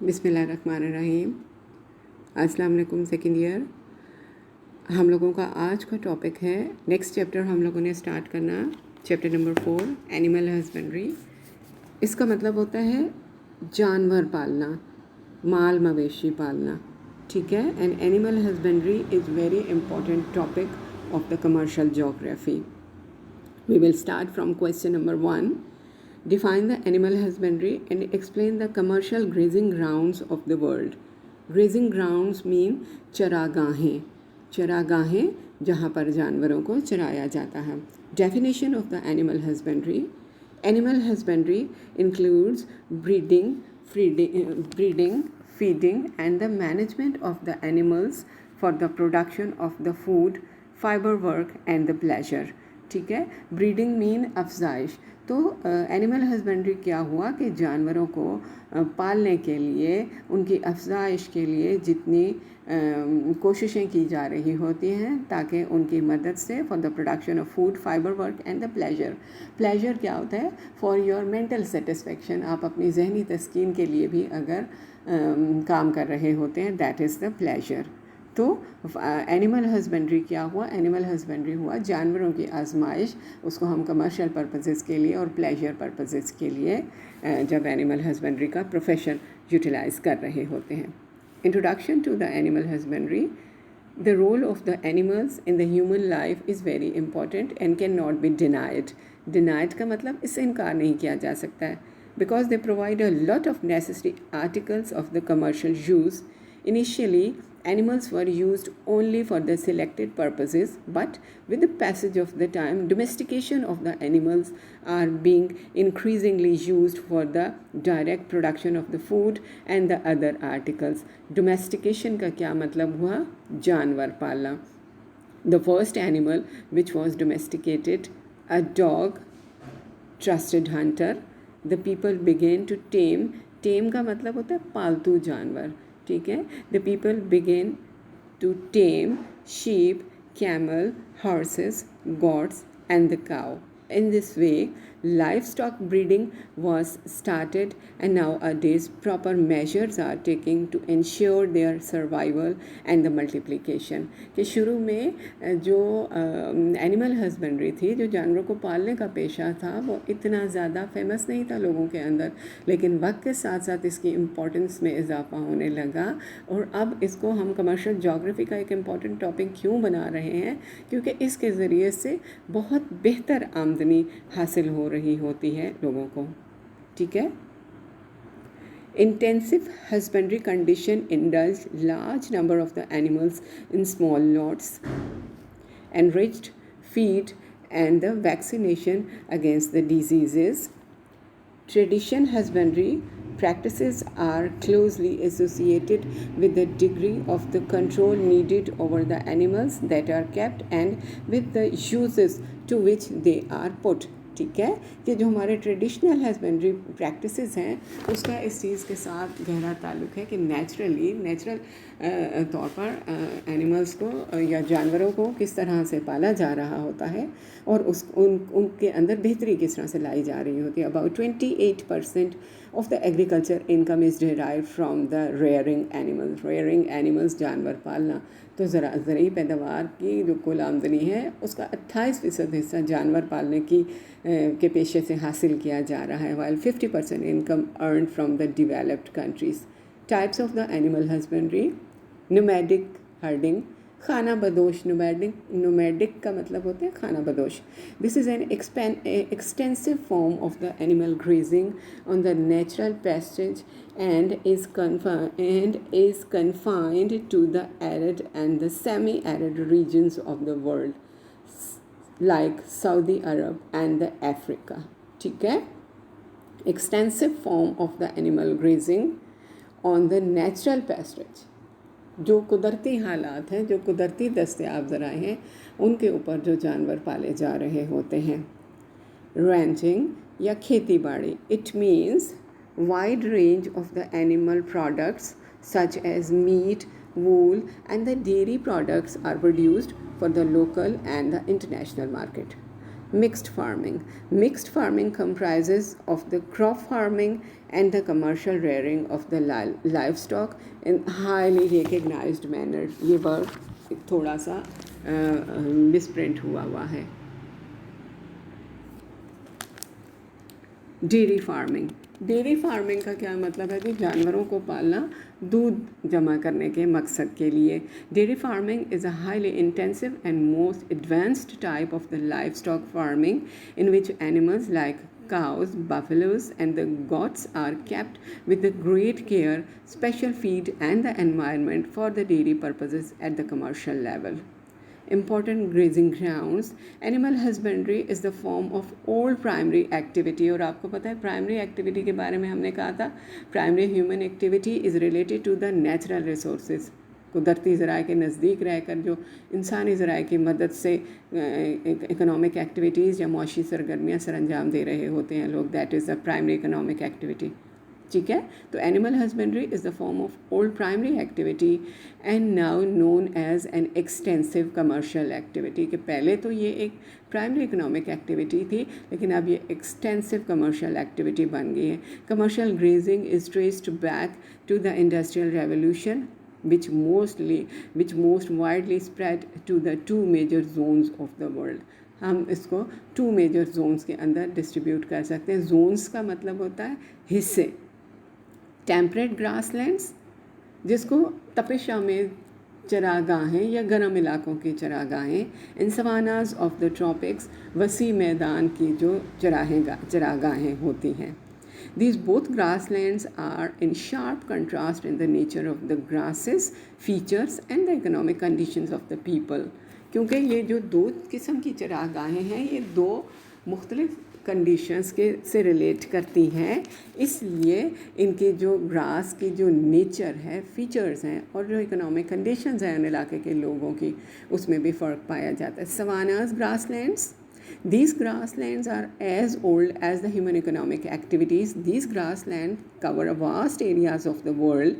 बिस्मिल्लाहिर्रहमानिर्रहीम। अस्सलाम वालेकुम सेकेंड ईयर। हम लोगों का आज का टॉपिक है, नेक्स्ट चैप्टर हम लोगों ने स्टार्ट करना, चैप्टर नंबर 4 एनिमल हस्बेंड्री। इसका मतलब होता है जानवर पालना, माल मवेशी पालना, ठीक है। And animal husbandry is very important topic of the commercial geography. We will start from question number 1. Define the animal husbandry and explain the commercial grazing grounds of the world. Grazing grounds mean चरागाहें, चरागाहें जहाँ पर जानवरों को चराया जाता है। Definition of the animal husbandry. Animal husbandry includes breeding, feeding and the management of the animals for the production of the food, fiber work and the pleasure. ठीक है। Breeding mean अफजाइश। तो एनिमल हस्बेंड्री क्या हुआ कि जानवरों को पालने के लिए, उनकी अफजाइश के लिए जितनी कोशिशें की जा रही होती हैं ताकि उनकी मदद से for the production of food, fibre work and the pleasure. Pleasure क्या होता है? For your mental satisfaction. आप अपनी जहनी तस्कीन के लिए भी अगर काम कर रहे होते हैं, दैट इज़ द प्लेजर। तो एनिमल हस्बेंड्री क्या हुआ? एनिमल हस्बेंड्री हुआ जानवरों की आजमाइश। उसको हम कमर्शियल पर्पसेस के लिए और प्लेजर पर्पसेस के लिए जब एनिमल हस्बेंड्री का प्रोफेशन यूटिलाइज कर रहे होते हैं। Introduction to the animal husbandry. The role of the animals in the human life is very important and cannot be denied. Denied का मतलब इससे इनकार नहीं किया जा सकता है, because they provide a lot of necessary articles of the commercial use. Initially, animals were used only for the selected purposes, but with the passage of the time, domestication of the animals are being increasingly used for the direct production of the food and the other articles. Domestication का क्या मतलब हुआ? जानवर पालना। The first animal which was domesticated, a dog, trusted hunter, the people began to tame. Tame का मतलब होता है पालतू जानवर, ठीक है। The people began to tame sheep, camel, horses, goats and the cow. In this way, livestock breeding was started and nowadays proper measures are taken to ensure their survival and the multiplication. कि शुरू में जो animal husbandry थी, जो जानवरों को पालने का पेशा था, वो इतना ज़्यादा फेमस नहीं था लोगों के अंदर, लेकिन वक्त के साथ साथ इसकी इम्पोर्टेंस में इजाफा होने लगा। और अब इसको हम कमर्शियल जोग्राफी का एक इम्पॉर्टेंट टॉपिक क्यों बना रहे हैं? क्योंकि इसके ज़रिए से बहुत बेहतर आमदनी हासिल हो रही होती है लोगों को, ठीक है। Intensive husbandry condition indulge large number of the animals in small lots, enriched feed and the vaccination against the diseases. Tradition husbandry practices are closely associated with the degree of the control needed over the animals that are kept and with the uses to which they are put. ठीक है। कि जो हमारे traditional husbandry practices हैं, उसका इस चीज़ के साथ गहरा ताल्लुक़ है कि नेचुरल तौर पर एनिमल्स को या जानवरों को किस तरह से पाला जा रहा होता है और उनके अंदर बेहतरी किस तरह से लाई जा रही होती है। About 28% of the agriculture income is derived from the rearing animals, जानवर पालना। तो ज़रूरी पैदावार की जो कुल आमदनी है, उसका 28% हिस्सा जानवर पालने के पेशे से हासिल किया जा रहा है, while 50% income earn from the developed countries. Types of the animal husbandry. Nomadic herding, खाना बदोश। नोमैडिक का मतलब होता है खाना बदोश। This is an extensive form of the animal grazing on the natural pasturage and is confined to the arid and the semi-arid regions of the world, like Saudi Arab and the Africa. ठीक है। Extensive form of the animal grazing on the natural pasturage, जो कुदरती हालात हैं, जो कुदरती दस्तयाब ज़राए हैं, उनके ऊपर जो जानवर पाले जा रहे होते हैं। रैंचिंग या खेती बाड़ी। It means wide range of the animal products such as meat, wool and the dairy products are produced for the local and the international market. Mixed farming. Mixed farming comprises of the crop farming and the commercial rearing of the livestock in highly recognized manner. ये word थोड़ा सा misprint हुआ है. Dairy farming. Dairy farming का क्या मतलब है कि जानवरों को पालना दूध जमा करने के मकसद के लिए. Dairy farming is a highly intensive and most advanced type of the live stock farming in which animals like cows, buffaloes and the goats are kept with the great care, special feed and the environment for the dairy purposes at the commercial level. Important grazing grounds. Animal husbandry is the form of all primary activity. और आपको पता है primary activity के बारे में हमने कहा था, primary human activity is related to the natural resources. कुदरती ज़राए के नज़दीक रहकर जो इंसानी ज़राए की मदद से इकोनॉमिक एक्टिविटीज़ या मौशी सरगर्मियाँ सर अंजाम दे रहे होते हैं लोग, that is the primary economic activity. ठीक है, तो animal husbandry is the form of old primary activity and now known as an extensive commercial activity. कि पहले तो ये एक प्राइमरी इकोनॉमिक एक्टिविटी थी लेकिन अब ये एक्सटेंसिव कमर्शियल एक्टिविटी बन गई है. Commercial grazing is traced back to the industrial revolution which most widely spread to the two major zones of the world. हम इसको टू मेजर जोन्स के अंदर डिस्ट्रीब्यूट कर सकते हैं. जोन्स का मतलब होता है हिस्से. टेम्परेट ग्रासलैंड्स जिसको तपिशा में चरागाहें या गर्म इलाकों की चरागाहें. इन सवानाज ऑफ द ट्रॉपिक्स वसी मैदान की जो चरागाहें होती हैं. These both grasslands are in sharp contrast in the nature of the grasses, features and the economic conditions of the people. क्योंकि ये जो दो किस्म की चरागाहें हैं ये दो मुख्तलिफ कंडीशंस के से रिलेट करती हैं, इसलिए इनके जो ग्रास की जो नेचर है, फीचर्स हैं और जो इकोनॉमिक कंडीशंस हैं उन इलाके के लोगों की, उसमें भी फ़र्क पाया जाता है. सवानास grasslands. These grasslands are as old as the human economic activities. These grasslands cover vast areas of the world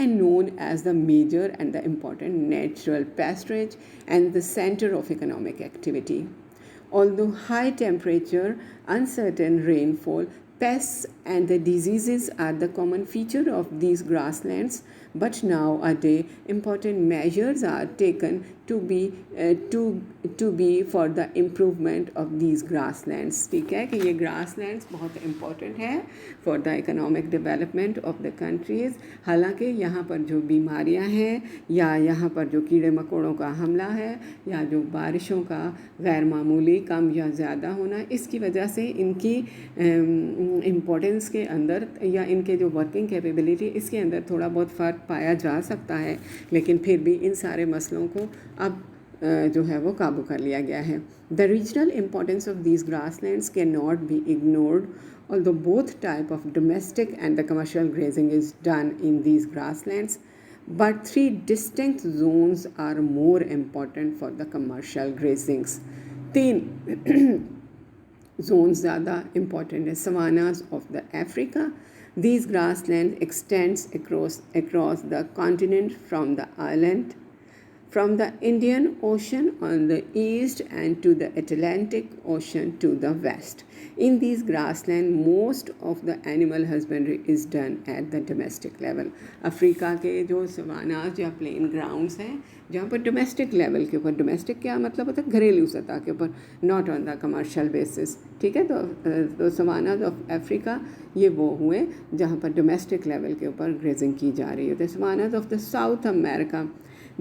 and known as the major and the important natural pasturage and the center of economic activity. Although high temperature, uncertain rainfall, pests and the diseases are the common feature of these grasslands, but nowadays important measures are taken to be for the improvement of these grasslands. ठीक है कि ये grasslands बहुत important है for the economic development of the countries. हालांकि यहाँ पर जो बीमारियाँ हैं या यहाँ पर जो कीड़े मकोड़ों का हमला है या जो बारिशों का गैर मामूली कम या ज़्यादा होना, इसकी वजह से इनकी इम्पोर्टेंस के अंदर या इनके जो वर्किंग कैपेबिलिटी इसके अंदर थोड़ा बहुत फ़र्क पाया जा सकता है, लेकिन फिर भी इन सारे मसलों को अब जो है वो काबू कर लिया गया है. The regional importance of these grasslands can not be ignored. Although both type of domestic and the commercial grazing is done in these grasslands, but three distinct zones are more important for the commercial grazings. 3 zones ज़्यादा important है. Savannas of the Africa. These grasslands extends across the continent from the Indian Ocean on the east and to the Atlantic Ocean to the west. In these grasslands, most of the animal husbandry is done at the domestic level. Africa के जो savannas या plane grounds हैं जहाँ पर domestic level के ऊपर, domestic क्या मतलब होता है घरेलू सतह के ऊपर, not on the commercial basis. ठीक है, तो सवानाज ऑफ अफ्रीका ये वो हुए जहाँ पर डोमेस्टिक लेवल के ऊपर ग्रेजिंग की जा रही होती है. Savannas of the South America.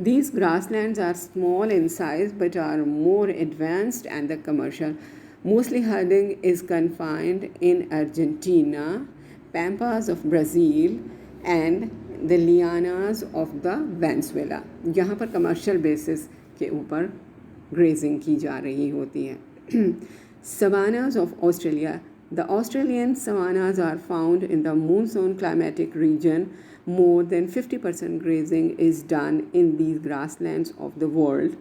These grasslands are small in size but are more advanced and the commercial. Mostly herding is confined in Argentina, Pampas of Brazil and the Llanas of the Venezuela. यहाँ पर commercial basis के ऊपर grazing की जा रही होती है. Savannas of Australia. The Australian savannas are found in the monsoon climatic region. More than 50% grazing is done in these grasslands of the world.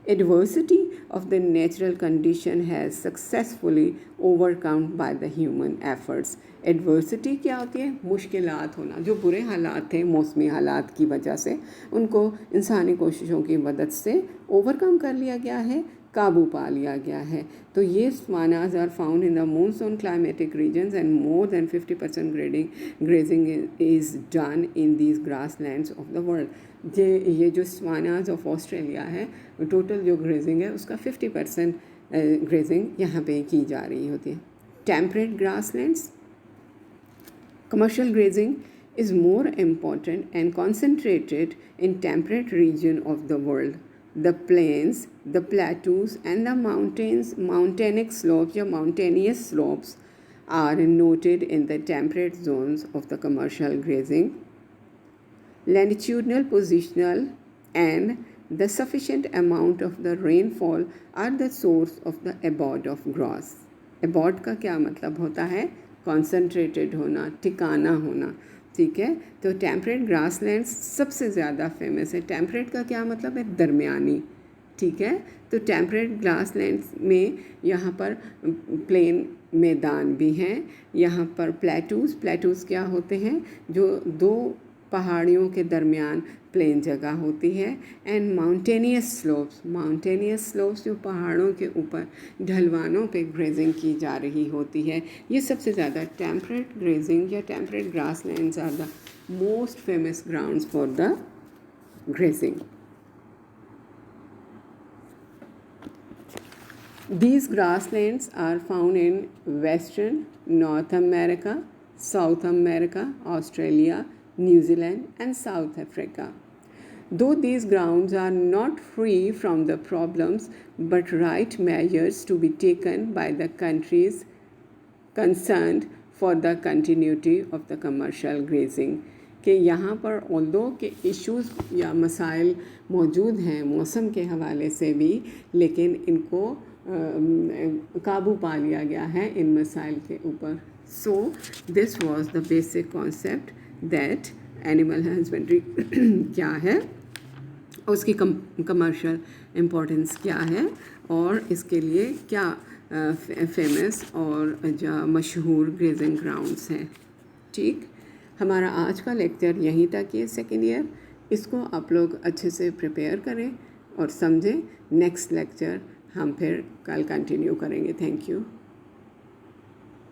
Adversity of the natural condition has successfully overcome by the human efforts. Adversity क्या होती है? मुश्किलात होना. जो बुरे हालात थे मौसमी हालात की वजह से उनको इंसानी कोशिशों की मदद से ओवरकम कर लिया गया है काबू पा लिया गया है। तो ये swanas are found in the monsoon climatic regions and more than 50% grazing is done in these grasslands of the world. ये जो swanas ऑफ ऑस्ट्रेलिया है, टोटल जो ग्रेजिंग है उसका 50% ग्रेजिंग यहाँ पे की जा रही होती है। Temperate grasslands, commercial grazing is more important and concentrated in temperate region of the world. The plains, the plateaus and the mountainic slopes या mountainous slopes are noted in the temperate zones of the commercial grazing. Longitudinal, positional and the sufficient amount of the rainfall are the source of the abode of grass. Abode का क्या मतलब होता है? Concentrated होना, ठिकाना होना, ठीक है। तो टेम्परेट ग्रासलैंड्स सबसे ज़्यादा फेमस है। टेम्परेट का क्या मतलब है? दरमियानी, ठीक है। तो टेम्परेट ग्रासलैंड्स में यहाँ पर प्लेन मैदान भी हैं, यहाँ पर प्लेटूज़ क्या होते हैं? जो दो पहाड़ियों के दरमियान प्लेन जगह होती है। एंड माउंटेनियस स्लोप्स जो पहाड़ों के ऊपर ढलवानों पे ग्रेजिंग की जा रही होती है। ये सबसे ज़्यादा टेम्परेट ग्रेजिंग या temperate grasslands are the most famous grounds for the grazing. These grasslands are found in Western, North America, South America, Australia, New Zealand and South Africa. Though these grounds are not free from the problems, but right measures to be taken by the countries concerned for the continuity of the commercial grazing. कि यहाँ पर although के issues या मसाइल मौजूद हैं मौसम के हवाले से भी, लेकिन इनको काबू पा लिया गया है इन मसाइल के ऊपर। So this was the basic concept that animal husbandry क्या है, उसकी कमर्शियल इम्पोर्टेंस क्या है और इसके लिए क्या फेमस और जो मशहूर ग्रेजिंग ग्राउंड्स हैं। ठीक, हमारा आज का लेक्चर यहीं तक है सेकेंड ईयर। इसको आप लोग अच्छे से प्रिपेयर करें और समझें। नेक्स्ट लेक्चर हम फिर कल कंटिन्यू करेंगे। Thank you.